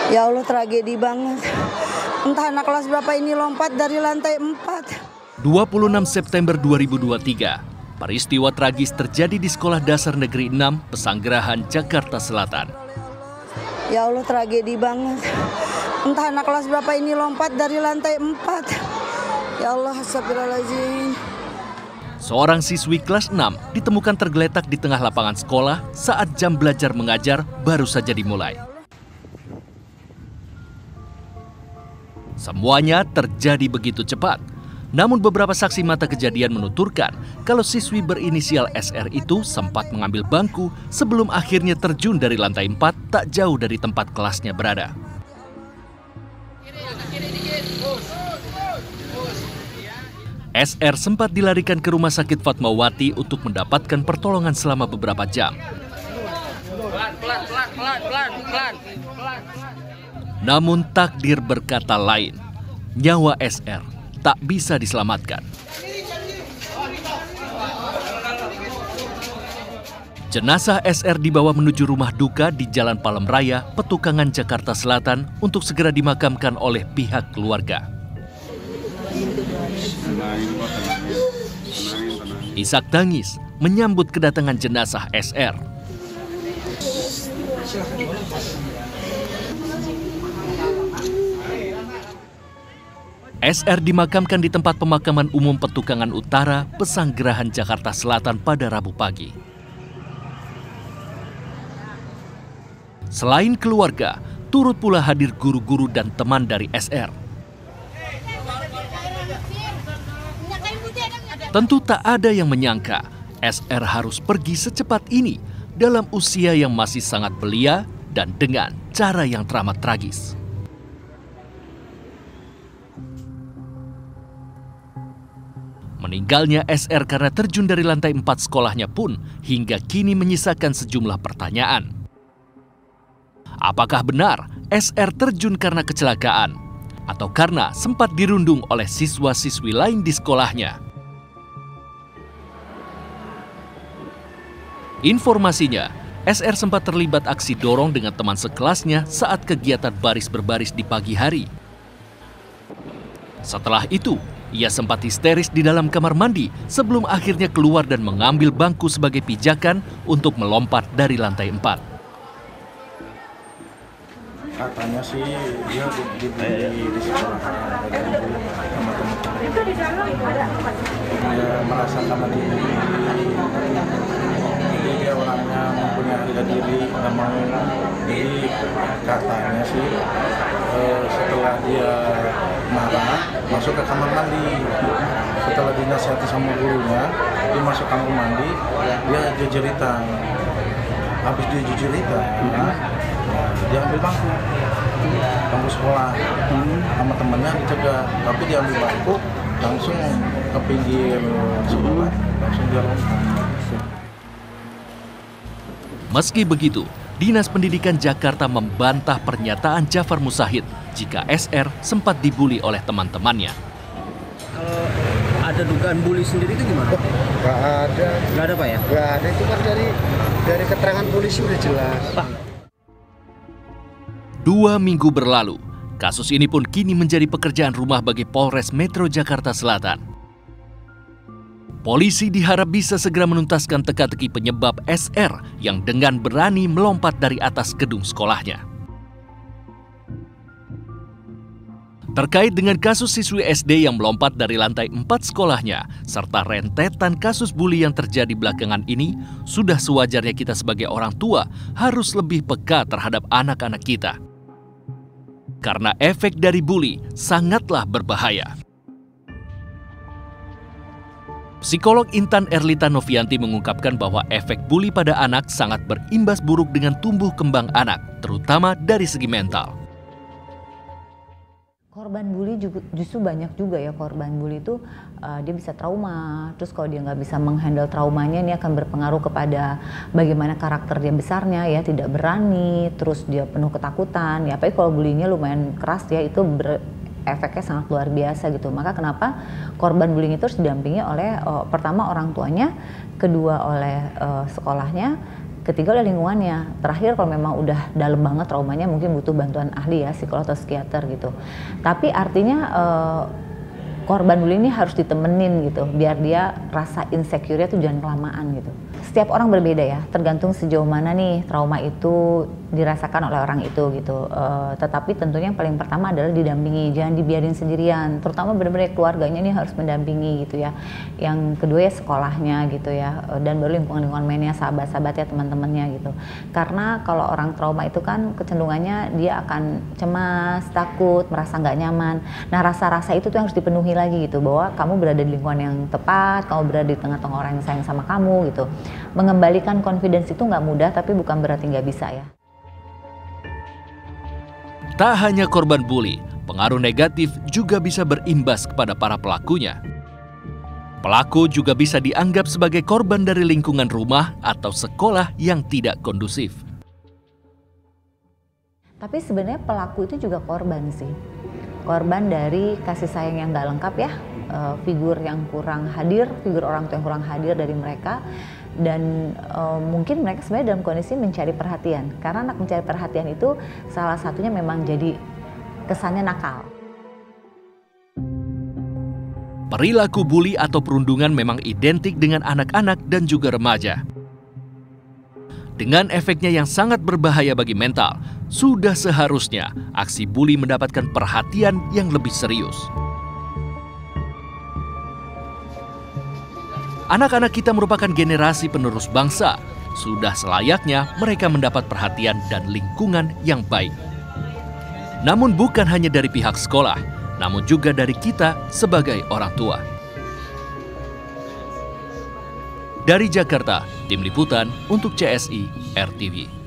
Ya Allah, tragedi banget. Entah anak kelas berapa ini lompat dari lantai 4. 26 September 2023, peristiwa tragis terjadi di Sekolah Dasar Negeri 6, Pesanggerahan, Jakarta Selatan. Ya Allah, tragedi banget. Entah anak kelas berapa ini lompat dari lantai 4. Ya Allah, astagfirullahaladzim. Seorang siswi kelas 6 ditemukan tergeletak di tengah lapangan sekolah saat jam belajar mengajar baru saja dimulai. Semuanya terjadi begitu cepat. Namun beberapa saksi mata kejadian menuturkan kalau siswi berinisial SR itu sempat mengambil bangku sebelum akhirnya terjun dari lantai 4 tak jauh dari tempat kelasnya berada. SR sempat dilarikan ke Rumah Sakit Fatmawati untuk mendapatkan pertolongan selama beberapa jam. Namun takdir berkata lain, nyawa SR tak bisa diselamatkan. Jenazah SR dibawa menuju rumah duka di Jalan Palem Raya, Petukangan, Jakarta Selatan untuk segera dimakamkan oleh pihak keluarga. Isak tangis menyambut kedatangan jenazah SR. SR dimakamkan di tempat pemakaman umum Petukangan Utara, Pesanggerahan, Jakarta Selatan pada Rabu pagi. Selain keluarga, turut pula hadir guru-guru dan teman dari SR. Tentu tak ada yang menyangka SR harus pergi secepat ini dalam usia yang masih sangat belia dan dengan cara yang teramat tragis. Meninggalnya SR karena terjun dari lantai 4 sekolahnya pun hingga kini menyisakan sejumlah pertanyaan. Apakah benar SR terjun karena kecelakaan atau karena sempat dirundung oleh siswa-siswi lain di sekolahnya? Informasinya, SR sempat terlibat aksi dorong dengan teman sekelasnya saat kegiatan baris berbaris di pagi hari. Setelah itu, ia sempat histeris di dalam kamar mandi sebelum akhirnya keluar dan mengambil bangku sebagai pijakan untuk melompat dari lantai 4. Katanya sih dia di sekolah sama teman-teman. Itu di dalam ada apa? Dia merasa sama diri. Jadi dia orangnya mempunyai harga diri, nggak mau. Jadi katanya sih setelah dia marah masuk ke kamar mandi. Setelah dinasihati sama gurunya, dia masuk kamar mandi, dia jejeриtan. Habis dia jejeриtan, dia ambil bangku sekolah sama temannya dicegah, tapi dia ambil bangku langsung ke pinggir sekolah, langsung dia lompat. Meski begitu, Dinas Pendidikan Jakarta membantah pernyataan Jafar Musahid jika SR sempat dibuli oleh teman-temannya. Kalau ada dugaan bully sendiri itu gimana? Nggak ada. Nggak ada Pak ya? Nggak ada, itu kan dari keterangan polisi udah jelas. Pak. 2 minggu berlalu, kasus ini pun kini menjadi pekerjaan rumah bagi Polres Metro Jakarta Selatan. Polisi diharap bisa segera menuntaskan teka-teki penyebab SR yang dengan berani melompat dari atas gedung sekolahnya. Terkait dengan kasus siswi SD yang melompat dari lantai 4 sekolahnya, serta rentetan kasus buli yang terjadi belakangan ini, sudah sewajarnya kita sebagai orang tua harus lebih peka terhadap anak-anak kita. Karena efek dari buli sangatlah berbahaya. Psikolog Intan Erlita Novianti mengungkapkan bahwa efek buli pada anak sangat berimbas buruk dengan tumbuh kembang anak, terutama dari segi mental. Korban bully justru banyak juga ya, korban bully itu dia bisa trauma, terus kalau dia nggak bisa menghandle traumanya ini akan berpengaruh kepada bagaimana karakter dia besarnya ya, tidak berani, terus dia penuh ketakutan ya, apalagi kalau bullyingnya lumayan keras ya, itu efeknya sangat luar biasa gitu. Maka kenapa korban bullying itu harus didampingi oleh pertama orang tuanya, kedua oleh sekolahnya, ketiga oleh lingkungannya, terakhir kalau memang udah dalam banget traumanya mungkin butuh bantuan ahli ya, psikolog atau psikiater gitu. Tapi artinya korban bully ini harus ditemenin gitu, biar dia rasa insecure-nya tuh jangan kelamaan gitu. Setiap orang berbeda ya, tergantung sejauh mana nih trauma itu dirasakan oleh orang itu gitu. Tetapi tentunya yang paling pertama adalah didampingi, jangan dibiarin sendirian. Terutama benar-benar keluarganya ini harus mendampingi gitu ya. Yang kedua ya sekolahnya gitu ya, dan baru lingkungan-lingkungan mainnya, sahabat-sahabatnya, teman-temannya gitu. Karena kalau orang trauma itu kan kecenderungannya dia akan cemas, takut, merasa nggak nyaman. Nah rasa-rasa itu tuh yang harus dipenuhi lagi gitu, bahwa kamu berada di lingkungan yang tepat, kamu berada di tengah-tengah orang yang sayang sama kamu gitu. Mengembalikan confidence itu nggak mudah, tapi bukan berarti nggak bisa ya. Tak hanya korban bully, pengaruh negatif juga bisa berimbas kepada para pelakunya. Pelaku juga bisa dianggap sebagai korban dari lingkungan rumah atau sekolah yang tidak kondusif. Tapi sebenarnya pelaku itu juga korban sih. Korban dari kasih sayang yang nggak lengkap ya, figur yang kurang hadir, figur orang tua yang kurang hadir dari mereka. Dan mungkin mereka sebenarnya dalam kondisi mencari perhatian, karena anak mencari perhatian itu salah satunya memang jadi kesannya nakal. Perilaku bully atau perundungan memang identik dengan anak-anak dan juga remaja. Dengan efeknya yang sangat berbahaya bagi mental, sudah seharusnya aksi bully mendapatkan perhatian yang lebih serius. Anak-anak kita merupakan generasi penerus bangsa. Sudah selayaknya mereka mendapat perhatian dan lingkungan yang baik. Namun bukan hanya dari pihak sekolah, namun juga dari kita sebagai orang tua. Dari Jakarta, Tim Liputan untuk CSI RTV.